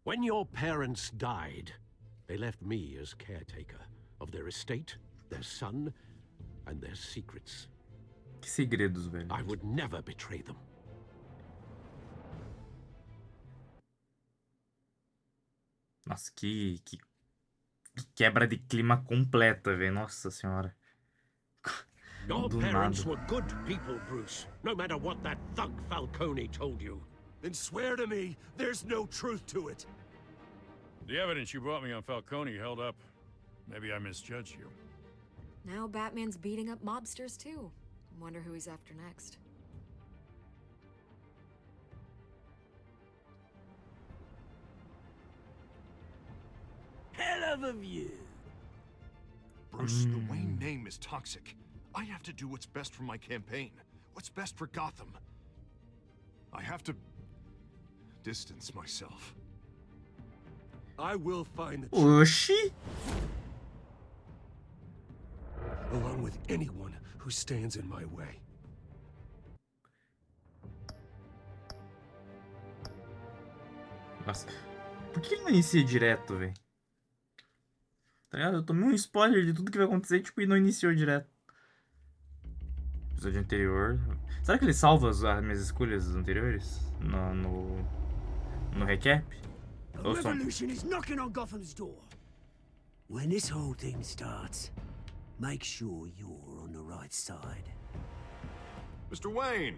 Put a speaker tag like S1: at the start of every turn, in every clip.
S1: When your parents died, they left me as caretaker of their estate, their son, and their secrets.
S2: Que segredos, velho.
S1: I would never betray them.
S2: Nossa, que quebra de clima completa, velho. Nossa senhora.
S1: Your
S2: Do
S1: parents
S2: nada.
S1: were good people, Bruce, no matter what that thug Falcone told you.
S3: Then swear to me there's no truth to it.
S4: The evidence you brought me on Falcone held up. Maybe I misjudged you.
S5: Now Batman's beating up mobsters too. Wonder who he's after next.
S3: Hell of a view. Bruce, the Wayne name is toxic. I have to do what's best for my campaign. What's best for Gotham. I have to distance myself. I will find the truth,
S2: Oxi!
S3: along with anyone who stands in my way.
S2: Nossa. Por que ele não inicia direto, velho? Tá ligado? Eu tomei um spoiler de tudo que vai acontecer, tipo, e não iniciou direto. Episódio anterior. Será que ele salva as minhas escolhas anteriores? No recap?
S6: A revolution is knocking on Gotham's door. When this whole thing starts, make sure you're on the right side.
S3: Mr. Wayne,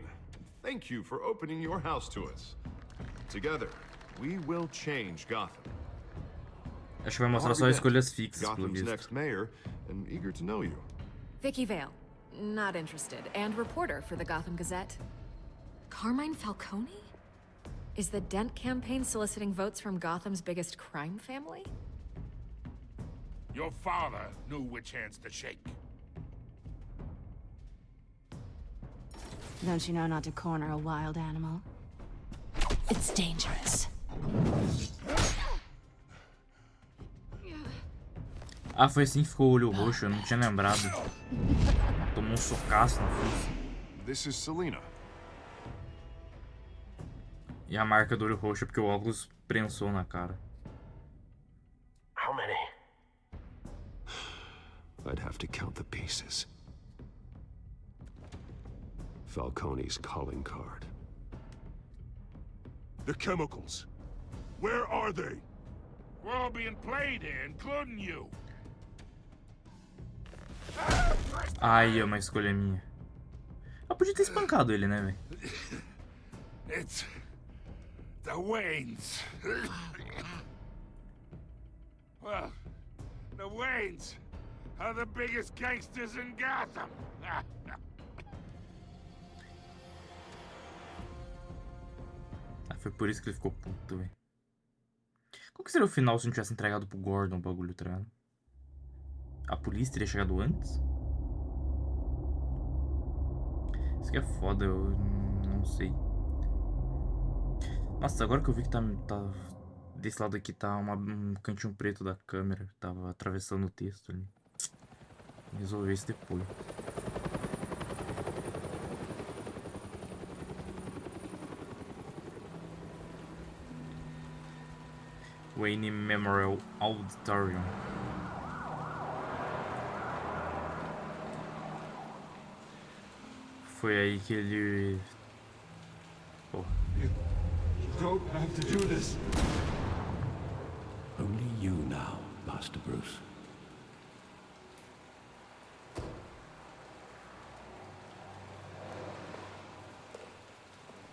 S3: thank you for opening your house to us. Together, we will change Gotham.
S2: Acho que vai mostrar só escolhas fixas, pelo
S3: Gotham's
S2: visto.
S3: next mayor, and eager to know you.
S5: 𝗰=𝗹. Not interested. And reporter for the Gotham Gazette. Carmine Falcone? Is the Dent campaign soliciting votes from Gotham's biggest crime family?
S7: Your father knew which hands to shake.
S8: Don't you know not to corner a wild animal? It's dangerous.
S2: Ah, foi assim que ficou o olho roxo, eu não tinha lembrado. Tomou um socaço na força.
S3: This is Selina.
S2: E a marca do olho roxo é porque o óculos prensou na cara.
S1: How many?
S9: I'd have to count the pieces. Falcone's calling card.
S3: The chemicals. Where are they?
S7: We're all being played here, including you.
S2: Ai, é uma escolha minha. Eu podia ter espancado ele, né, velho?
S7: It's the Waynes. Well, the Waynes are the biggest gangsters in Gotham.
S2: Ah, foi por isso que ele ficou puto, velho. Qual que seria o final se não tivesse entregado pro Gordon o bagulho, tá ligado? A polícia teria chegado antes? Isso que é foda, eu não sei. Nossa, agora que eu vi que tá desse lado aqui tá um cantinho preto da câmera. Tava atravessando o texto ali. Vou resolver isso depois. Wayne Memorial Auditorium. Foi aí que ele... Porra.
S3: You don't have to do this.
S1: Only you now, Master Bruce.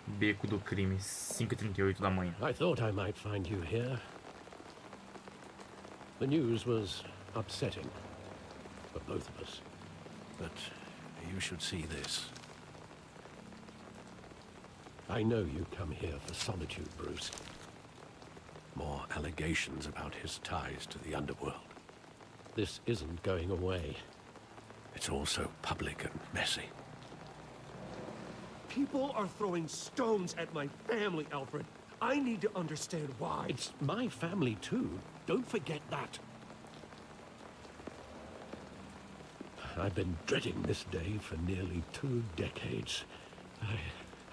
S2: Beco do Crime, 5h38 da manhã.
S10: I thought I might find you here. The news was upsetting for both of us. But you should see this. I know you come here for solitude, Bruce. More allegations about his ties to the underworld. This isn't going away. It's all so public and messy.
S3: People are throwing stones at my family, Alfred. I need to understand why.
S10: It's my family too. Don't forget that. I've been dreading this day for nearly 2 decades.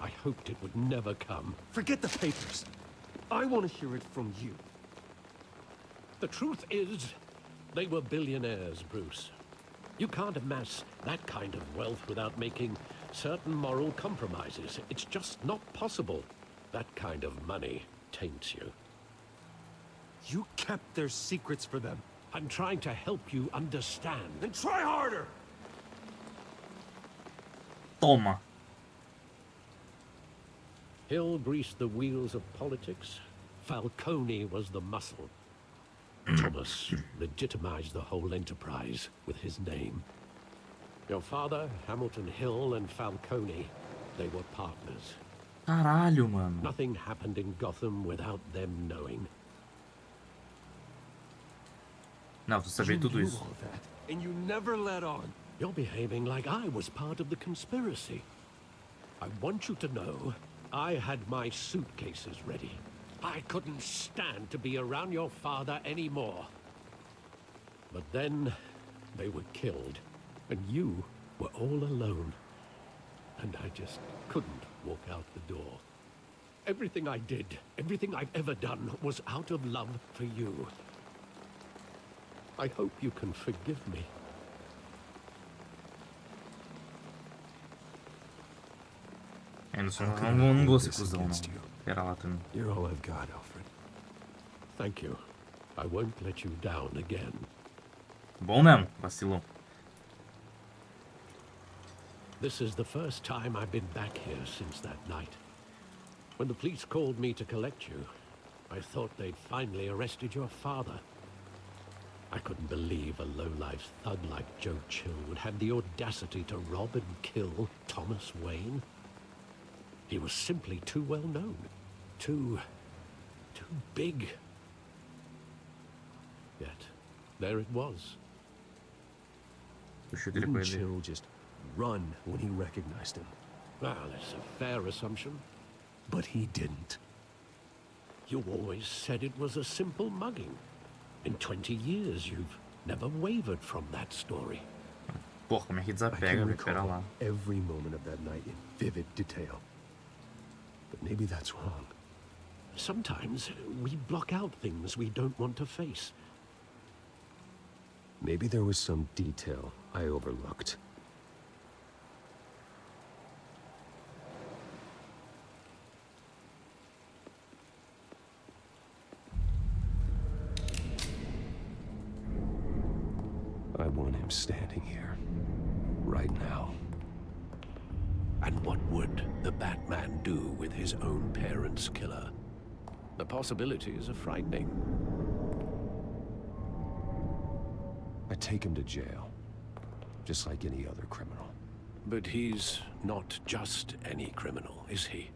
S10: I hoped it would never come.
S3: Forget the papers. I want to hear it from you.
S10: The truth is, they were billionaires, Bruce. You can't amass that kind of wealth without making certain moral compromises. It's just not possible. That kind of money taints you.
S11: You kept their secrets for them.
S10: I'm trying to help you understand.
S11: Then try harder!
S2: Toma.
S10: Hill greased the wheels of politics. Falcone was the muscle. Thomas legitimized the whole enterprise with his name. Your father, Hamilton Hill, and Falcone, they were partners.
S2: Caralho, mano.
S10: Nothing happened in Gotham without them knowing.
S2: Não, tu sabia tudo
S11: knew
S2: isso.
S11: all that, and you never let on.
S10: You're behaving like I was part of the conspiracy. I want you to know I had my suitcases ready. I couldn't stand to be around your father anymore. But then they were killed, and you were all alone. And I just couldn't walk out the door. Everything I did, everything I've ever done, was out of love for you. I hope you can forgive me.
S2: Anderson, não vou ser cuzão, não. Pera lá também.
S9: You're all I've got, Alfred.
S10: Thank you. I won't let you down again.
S2: Bom mesmo, vacilão.
S10: This is the first time I've been back here since that night. When the police called me to collect you, I thought they'd finally arrested your father. I couldn't believe a low-life thug like 𝗔𝗽cije would have the audacity to rob and kill Thomas Wayne. He was simply too well known. Too big. Yet, there it was.
S11: Didn't Chill just run when he recognized him?
S10: Well, it's a fair assumption.
S11: But he didn't.
S10: You always said it was a simple mugging. In 20 years, you've never wavered from that story.
S2: Porra, como é que
S11: I
S2: desapega,
S11: can
S2: velho? Pera lá.
S11: recall every moment of that night in vivid detail. But maybe that's wrong.
S10: Sometimes we block out things we don't want to face.
S9: Maybe there was some detail I overlooked. I want him standing here, right now.
S10: And what would the Batman do with his own parents' killer? The possibilities are frightening.
S9: I take him to jail, just like any other criminal.
S10: But he's not just any criminal, is he?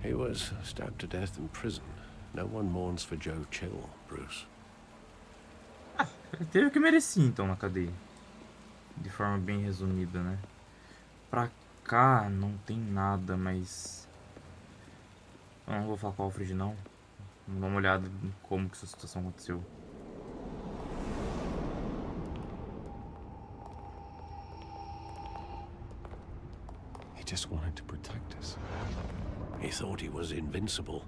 S10: He was stabbed to death in prison. No one mourns for 𝗔𝗽cije, Bruce.
S2: Ele teve o que merecia, então, na cadeia. De forma bem resumida, né? Pra cá não tem nada, mas... Eu não vou falar com o Alfred, não. Vamos dar uma olhada em como que essa situação aconteceu.
S9: He just wanted to protect us.
S10: He thought he was invincible.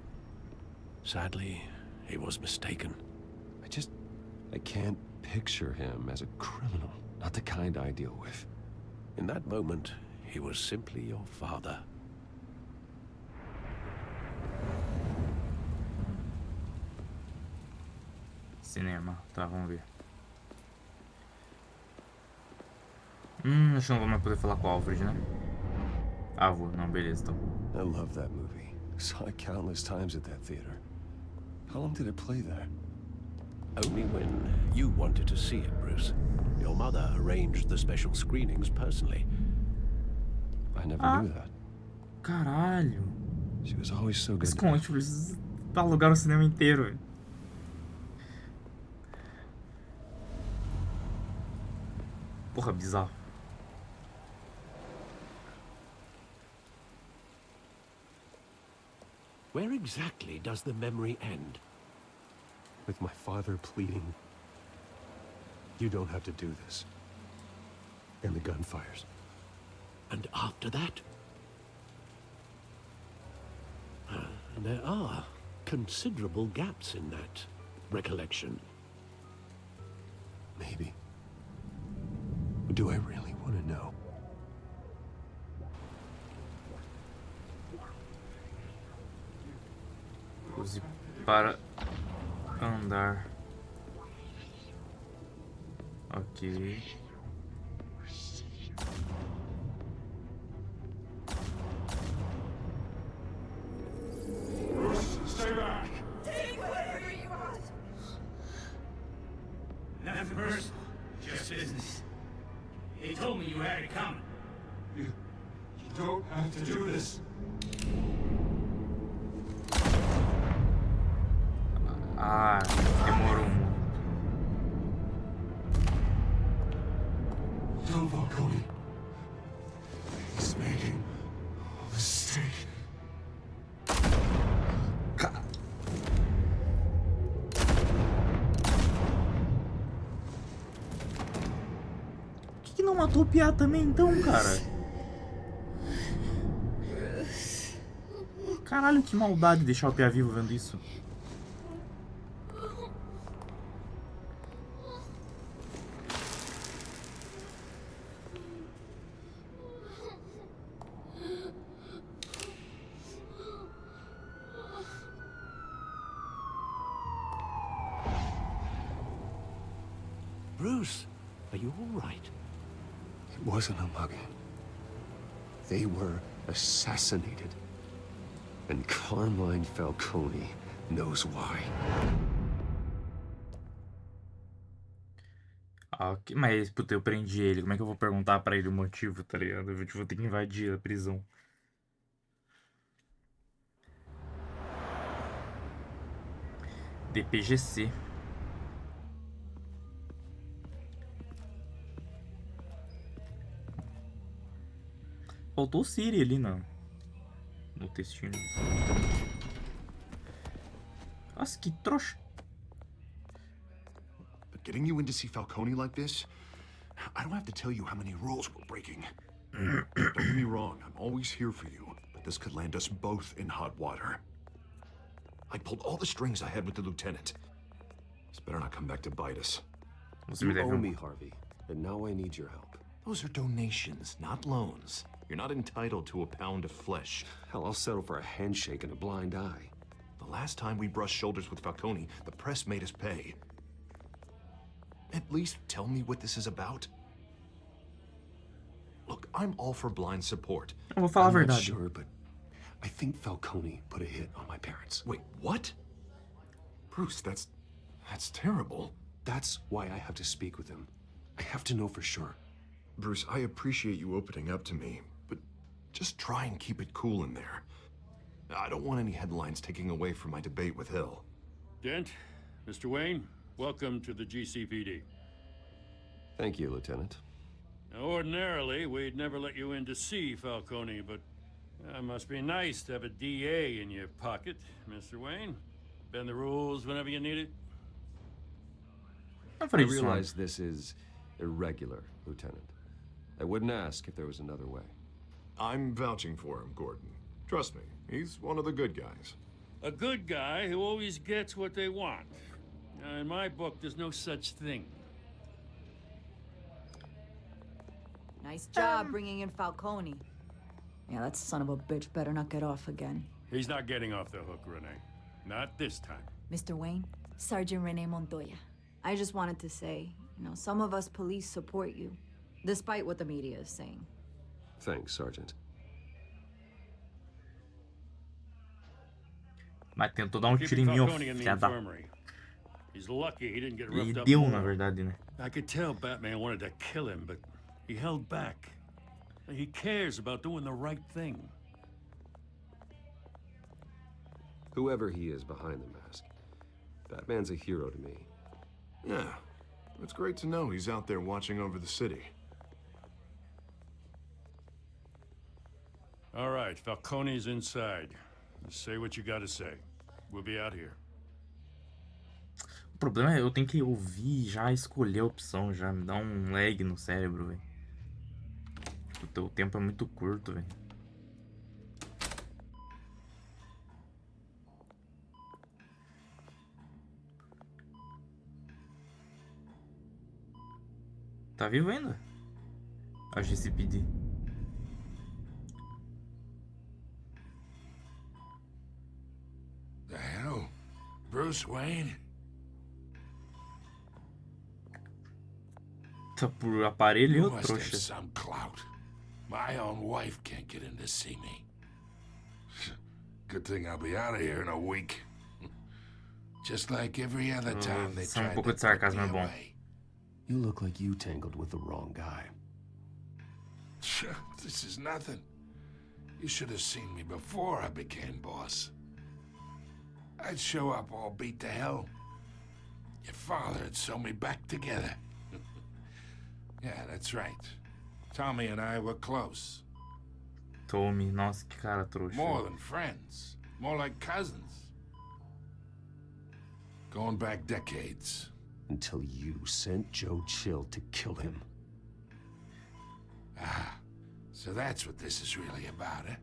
S10: Sadly, he was mistaken.
S9: I can't picture him as a criminal. Not the kind I deal with.
S10: In that moment, he was simply your father.
S2: Cinema. Tá, vamos ver. Acho que não vou mais poder falar com o Alfred, né? Ah, vou. Não, beleza, então.
S9: I love that movie. Saw it countless times at that theater. How long did it play there?
S10: Only when you wanted to see it, Bruce. Your mother arranged the special screenings personally.
S9: I never knew that.
S2: Caralho.
S9: She was always so good.
S2: Esconde, precisa alugar o cinema inteiro, velho. Porra, bizarro.
S10: Where exactly does the memory end?
S11: With my father pleading, you don't have to do this. And the gunfires.
S10: And after that? There are
S1: considerable gaps in that recollection.
S11: Maybe. But do I really want to know?
S2: Use para andar. Ok.
S7: Stay back!
S12: Take whatever you want!
S6: Nothing personal, just business. They told me you had it coming.
S7: You don't have to do this.
S2: Ah, demorou muito.
S7: Tell Falcone. He's making a mistake.
S2: Por que não matou o Piá também então, cara? Caralho, que maldade deixar o Piá vivo vendo isso.
S1: Bruce, are you all right?
S11: It wasn't a mugging. They were assassinated. And Carmine Falcone knows why.
S2: Ah, ok, mas puta, eu prendi ele. Como é que eu vou perguntar pra ele o motivo, tá ligado? Eu vou ter que invadir a prisão. DPGC. Faltou o Siri ali no textinho. Nossa, que trouxa.
S3: But getting you in to see Falcone like this, I don't have to tell you how many rules we're breaking. Don't get me wrong, I'm always here for you, but this could land us both in hot water. I pulled all the strings I had with the lieutenant. This better not come back to bite us.
S9: You owe me, Harvey, and now I need your help.
S3: Those are donations, not loans. You're not entitled to a pound of flesh.
S9: Hell, I'll settle for a handshake and a blind eye.
S3: The last time we brushed shoulders with Falcone, the press made us pay. At least tell me what this is about. Look, I'm all for blind support.
S2: Eu vou falar a
S11: I'm not
S2: verdade.
S11: sure, but I think Falcone put a hit on my parents.
S3: Wait, what? Bruce, that's terrible.
S11: That's why I have to speak with him. I have to know for sure.
S3: Bruce, I appreciate you opening up to me, but just try and keep it cool in there. I don't want any headlines taking away from my debate with Hill.
S4: Dent, Mr. Wayne, welcome to the GCPD.
S9: Thank you, Lieutenant.
S4: Now, ordinarily, we'd never let you in to see Falcone, but it must be nice to have a DA in your pocket, Mr. Wayne. Bend the rules whenever you need it.
S9: I realize this is irregular, Lieutenant. I wouldn't ask if there was another way.
S3: I'm vouching for him, Gordon. Trust me, he's one of the good guys.
S4: A good guy who always gets what they want. Now, in my book, there's no such thing.
S12: Nice job bringing in Falcone. Yeah, that son of a bitch better not get off again.
S4: He's not getting off the hook, Renee. Not this time.
S12: Mr. Wayne, Sergeant Renee Montoya. I just wanted to say, some of us police support you, despite what the media is saying.
S9: Thanks, Sergeant.
S2: Mas tentou dar tiro em mim, filha da...
S4: He's lucky he didn't get roughed
S2: Ele
S4: up
S2: deu,
S4: more.
S2: na verdade, né?
S4: I could tell Batman wanted to kill him, but he held back. He cares about doing the right thing.
S9: Whoever he is behind the mask, Batman's a hero to me.
S3: Yeah, it's great to know he's out there watching over the city.
S4: All right, Falcone's inside. Just say what you gotta say. We'll be out here.
S2: O problema é eu tenho que ouvir e já escolher a opção, já me dá um lag no cérebro, velho. O tempo é muito curto, velho. Tá vivo ainda? A 𝗔𝗫𝗶𝗲.
S7: The hell? Bruce Wayne?
S2: Tá por aparelho,
S7: You
S2: eu
S7: must have
S2: trouxa.
S7: some clout. My own wife can't get in to see me. Good thing I'll be out of here in a week. Just like every other time they
S2: Só
S7: tried
S2: pouco
S7: to
S2: de
S7: put
S2: sarcasmo
S7: me
S2: é bom.
S7: away.
S10: You look like you tangled with the wrong guy.
S7: This is nothing. You should have seen me before I became boss. I'd show up all beat to hell. Your father had sew me back together. Yeah, that's right. Tommy and I were close.
S2: Tommy, nossa, que cara trouxa.
S7: More than friends. More like cousins. Going back decades.
S10: Until you sent 𝗔𝗫cije to kill him.
S7: Ah, so that's what this is really about, eh?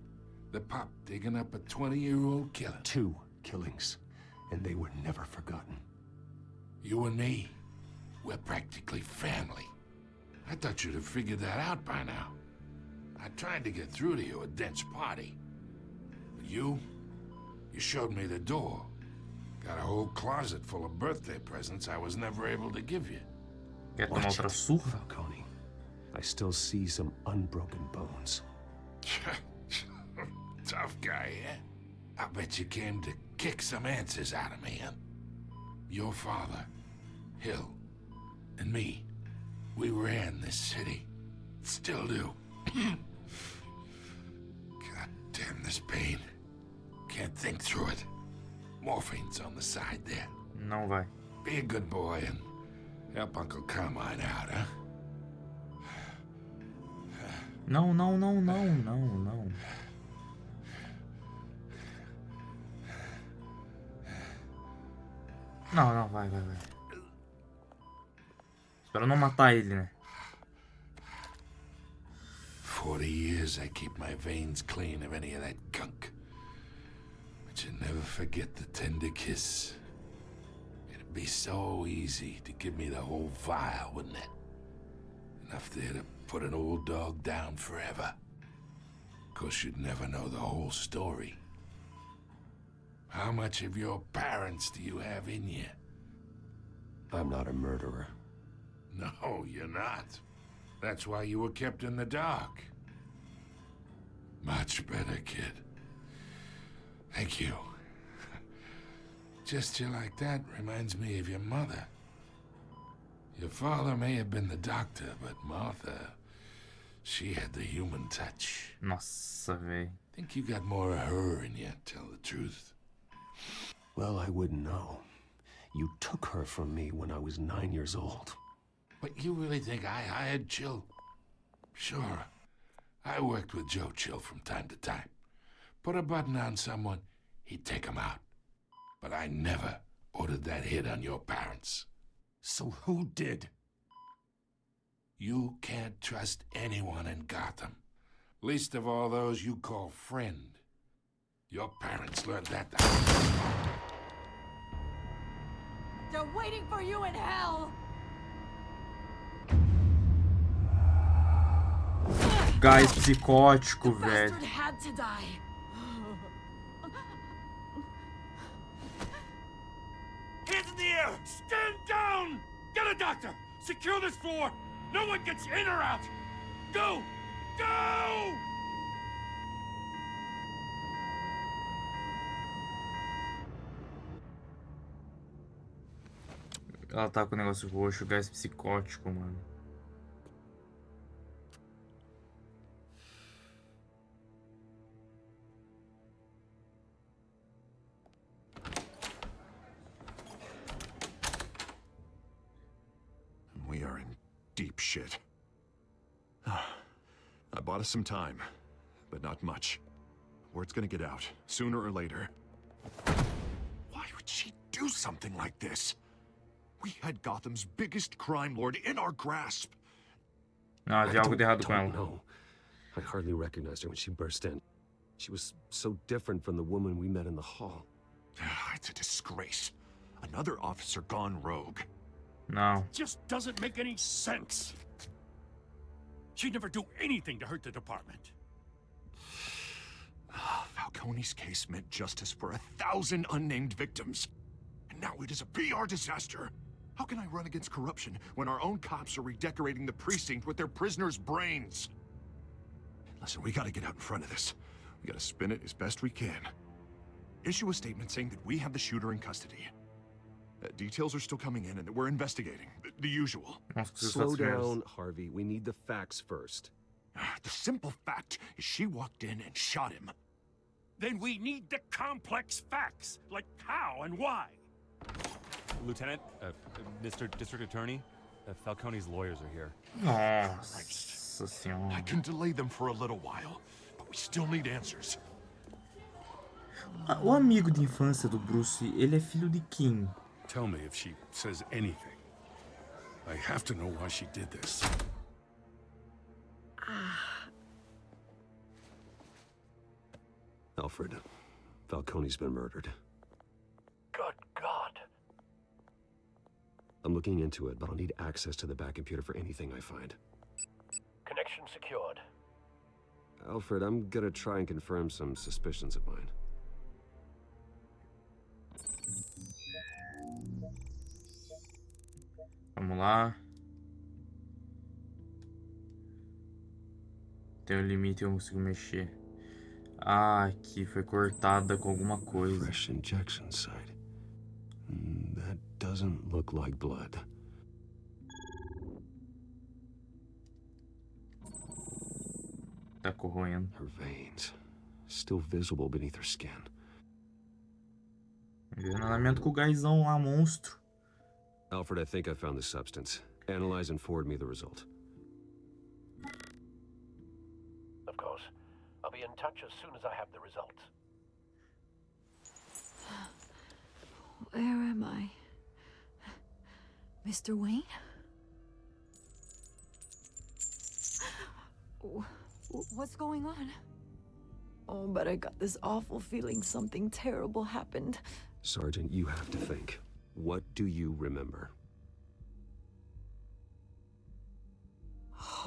S7: The pup digging up a 20-year-old killer.
S10: 2 killings, and they were never forgotten.
S7: You and me, we're practically family. I thought you'd have figured that out by now. I tried to get through to you at Dent's party. But you showed me the door. Got a whole closet full of birthday presents I was never able to give you.
S2: Quer tomar
S10: Watch
S2: outra
S10: it,
S2: surra?
S10: Falcone. I still see some unbroken bones.
S7: Tough guy, eh? I bet you came to kick some answers out of me, huh? Your father, Hill, and me, we ran this city. Still do. God damn this pain. Can't think through it. Morphine's on the side there.
S2: Não vai.
S7: Be a good boy and help Uncle Carmine out, huh?
S2: Não, não, não, não, não, não. Não, não, vai, vai, vai. Espero não matar ele, né?
S7: 40 years I keep my veins clean of any of that gunk. But you never forget the tender kiss. It'd be so easy to give me the whole vial, wouldn't it? Enough there to put an old dog down forever. Of course, you'd never know the whole story. How much of your parents do you have in you?
S10: I'm not a murderer.
S7: No, you're not. That's why you were kept in the dark. Much better, kid. Thank you. Gesture like that reminds me of your mother. Your father may have been the doctor, but Martha, she had the human touch.
S2: Nossa, véi.
S7: Think you got more of her in you, tell the truth.
S10: Well, I wouldn't know. You took her from me when I was 9 years old.
S7: But you really think I hired Chill? Sure. I worked with Joe Chill from time to time. Put a button on someone, he'd take him out. But I never ordered that hit on your parents.
S10: So who did?
S7: You can't trust anyone in Gotham. Least of all those you call friend. Your parents learned that.
S12: They're waiting for you in hell!
S2: Gás psicótico, velho.
S12: Bastard had to die.
S4: Hands in the air! Stand down! Get a doctor! Secure this floor! No one gets in or out! Go! Go!
S2: Ela tá com o negócio roxo, gás psicótico, mano.
S3: We are in deep shit. I bought us some time, but not much. Word's gonna get out, sooner or later. Why would she do something like this? We had Gotham's biggest crime lord in our grasp.
S2: Não, havia algo de errado com ela.
S10: No, I hardly recognized her when she burst in. She was so different from the woman we met in the hall.
S3: It's a disgrace. Another officer gone rogue.
S2: Não.
S4: It just doesn't make any sense. She'd never do anything to hurt the department.
S3: Falcone's case meant justice for 1,000 unnamed victims. And now it is a PR disaster. How can I run against corruption when our own cops are redecorating the precinct with their prisoners' brains? Listen, we gotta get out in front of this. We gotta spin it as best we can. Issue a statement saying that we have the shooter in custody. Details are still coming in and that we're investigating. The usual.
S9: Slow down, Harvey. We need the facts first.
S3: The simple fact is she walked in and shot him.
S4: Then we need the complex facts, like how and why.
S13: Lieutenant, Mr. District Attorney, Falcone's lawyers are here.
S2: Nossa senhora.
S3: I can delay them for a little while, but we still need answers.
S2: O amigo de infância do Bruce, ele é filho de quem?
S1: Tell me if she says anything. I have to know why she did this.
S9: Alfred, Falcone's been murdered.
S10: Good God.
S9: I'm looking into it, but I'll need access to the back computer for anything I find.
S10: Connection secured.
S9: Alfred, I'm gonna try and confirm some suspicions of mine.
S2: Vamos lá. Tem um limite, eu não consigo mexer. Ah, aqui foi cortada com alguma coisa.
S9: Fresh injection site. That doesn't look like blood.
S2: Tá corroendo.
S9: Her veins, still visible beneath her skin.
S2: Envenenamento com o gásão lá, monstro.
S9: Alfred, I think I found the substance. Analyze and forward me the result.
S10: Of course. I'll be in touch as soon as I have the results.
S12: Where am I? Mr. Wayne? What's going on? Oh, but I got this awful feeling something terrible happened.
S9: Sergeant, you have to think. What do you remember?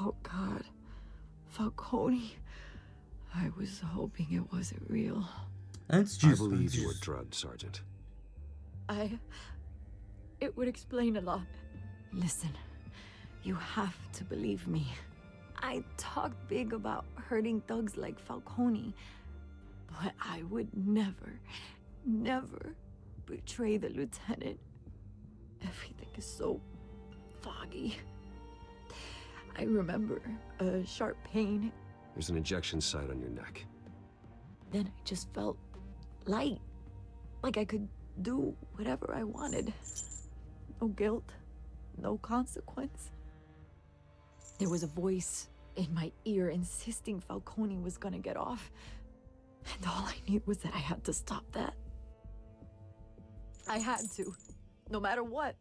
S12: Oh, God. Falcone. I was hoping it wasn't real.
S2: Antes
S9: I
S2: disso,
S9: believe you were drugged, Sergeant.
S12: It would explain a lot. Listen, you have to believe me. I talked big about hurting thugs like Falcone, but I would never, never betray the lieutenant. Everything is so foggy. I remember a sharp pain.
S9: There's an injection site on your neck.
S12: Then I just felt light, like I could do whatever I wanted. No guilt, no consequence. There was a voice in my ear insisting Falcone was gonna get off. And all I knew was that I had to stop that. I had to, no matter what.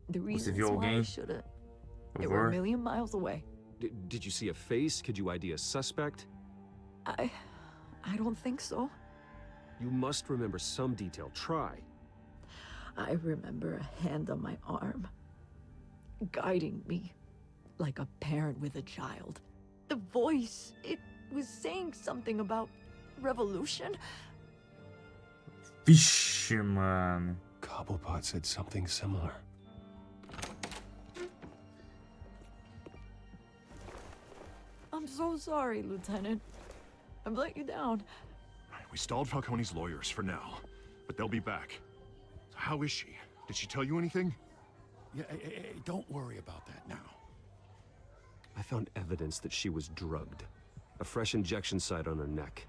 S12: The reasons why I should've, they were a million miles away.
S9: Did you see a face? Could you ID a suspect?
S12: I don't think so.
S9: You must remember some detail. Try.
S12: I remember a hand on my arm, guiding me like a parent with a child. The voice, it was saying something about revolution.
S2: Vixe, mano.
S11: Cobblepot said something similar.
S12: I'm so sorry, Lieutenant. I've let you down.
S3: We stalled Falcone's lawyers for now, but they'll be back. So how is she? Did she tell you anything?
S1: Yeah, don't worry about that now.
S9: I found evidence that she was drugged. A fresh injection site on her neck.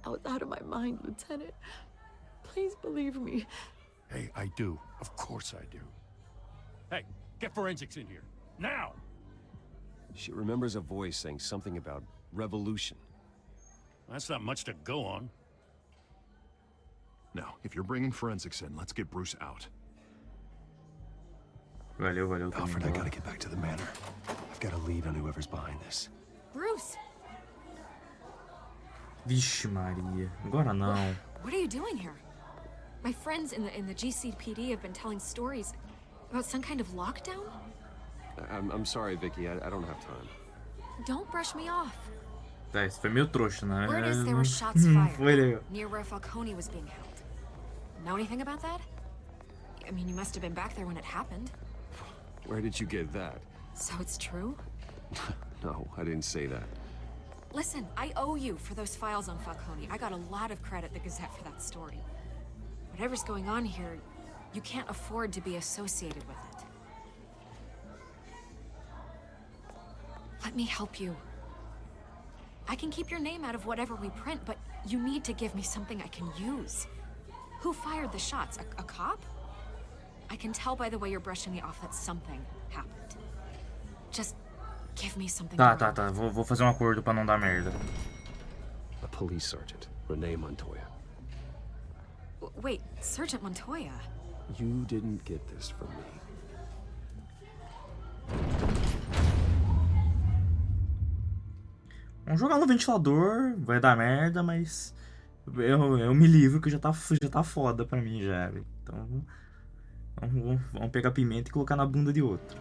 S12: I was out of my mind, Lieutenant. Please believe me.
S1: Hey, I do. Of course I do.
S4: Hey, get forensics in here. Now!
S9: She remembers a voice saying something about revolution.
S4: That's not much to go on.
S3: Now, if you're bringing forensics in, let's get Bruce out.
S2: Valeu.
S11: Alfred, I gotta get back to the manor. I've got a lead on whoever's behind this.
S5: Bruce!
S2: Vixe Maria. Agora não.
S5: What are you doing here? My friends in the GCPD have been telling stories. About some kind of lockdown?
S9: I'm sorry, Vicky. I don't have time.
S5: Don't brush me off.
S2: Tá, isso foi meio trouxa, né?
S5: Word is there were shots
S2: Foi
S5: fired
S2: legal.
S5: near where 𝗶𝗀 was being held. Know anything about that? I mean, you must have been back there when it happened.
S9: Where did you get that?
S5: So it's true?
S9: No, I didn't say that.
S5: Listen, I owe you for those files on 𝗶𝗀. I got a lot of credit the Gazette for that story. Whatever's going on here, you can't afford to be associated with it. Let me help you. I can keep your name out of whatever we print, but you need to give me something I can use. Who fired the shots? A cop? I can tell by the way you're brushing me off that something happened. Just give me something.
S2: Tá. Vou fazer um acordo pra não dar merda.
S10: A police sergeant, Renee Montoya.
S5: Wait, Sergeant Montoya?
S10: You didn't get this from me.
S2: Vamos jogar no ventilador, vai dar merda, mas eu me livro que já tá foda pra mim já, velho. Então vamos pegar pimenta e colocar na bunda de outro.